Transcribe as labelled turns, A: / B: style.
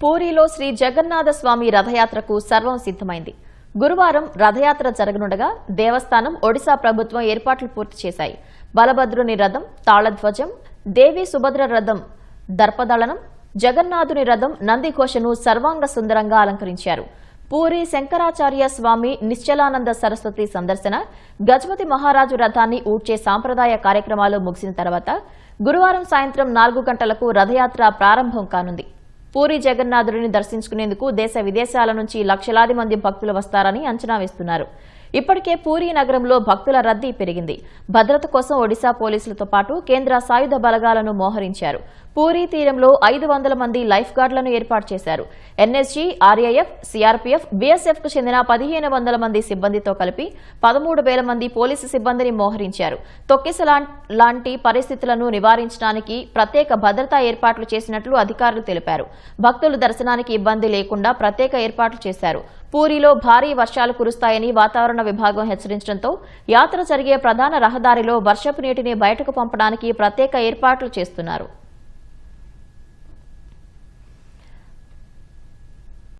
A: పూరీలో శ్రీ జగన్నాథ స్వామి రథయాత్రకు సర్వం సిద్దమైంది. గురువారం రథయాత్ర జరగనుండగా దేవస్థానం, ఒడిశా ప్రభుత్వం ఏర్పాట్లు పూర్తి చేశాయి. బలభద్రుని రథం, తాళధ్వజం, దేవి సుభద్ర రథం దర్పదళనం, జగన్నాథుని రథం నందిఘోషను సర్వాంగ సుందరంగా అలంకరించారు. పూరి శంకరాచార్య స్వామి నిశ్చలానంద సరస్వతి సందర్శన, గజపతి మహారాజు రథాన్ని ఊడ్చే సాంప్రదాయ కార్యక్రమాలు ముగిసిన తర్వాత గురువారం సాయంత్రం 4 గంటలకు రథయాత్ర ప్రారంభం కానుంది. పూరి జగన్నాథుడిని దర్శించుకునేందుకు దేశ విదేశాల నుంచి లక్షలాది మంది భక్తులు వస్తారని అంచనా వేస్తున్నారు. ఇప్పటికే పూరీ నగరంలో భక్తుల రద్దీ పెరిగింది. భద్రత కోసం ఒడిశా పోలీసులతో పాటు కేంద్ర సాయుధ బలగాలను మోహరించారు. పూరీ తీరంలో 500 మంది లైఫ్ గార్డులను ఏర్పాటు చేశారు. ఎన్ఎస్జీ, ఆర్ఐఎఫ్, సిఆర్పీఎఫ్, బీఎస్ఎఫ్ కు చెందిన 1500 మంది సిబ్బందితో కలిపి 13,000 మంది పోలీసు సిబ్బందిని మోహరించారు. తొక్కిసలాంటి పరిస్థితులను నివారించడానికి ప్రత్యేక భద్రతా ఏర్పాట్లు చేసినట్లు అధికారులు తెలిపారు. భక్తులు దర్శనానికి ఇబ్బంది లేకుండా ప్రత్యేక ఏర్పాట్లు చేశారు. పూరీలో భారీ వర్షాలు కురుస్తాయని వాతావరణ విభాగం హెచ్చరించడంతో యాత్ర జరిగే ప్రధాన రహదారిలో వర్షపు నీటిని బయటకు పంపడానికి ప్రత్యేక ఏర్పాట్లు చేస్తున్నారు.